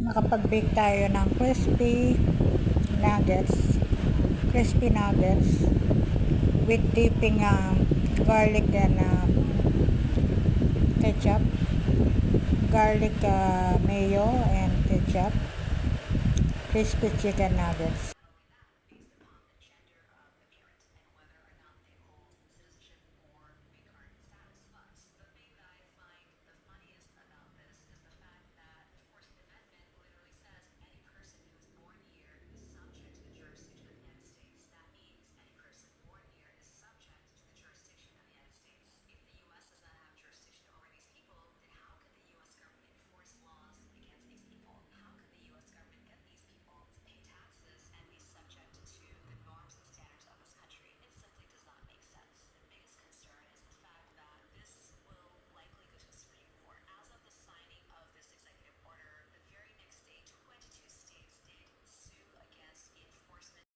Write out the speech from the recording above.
Makapag-bake tayo ng crispy nuggets with dipping garlic and ketchup, garlic mayo and ketchup, crispy chicken nuggets.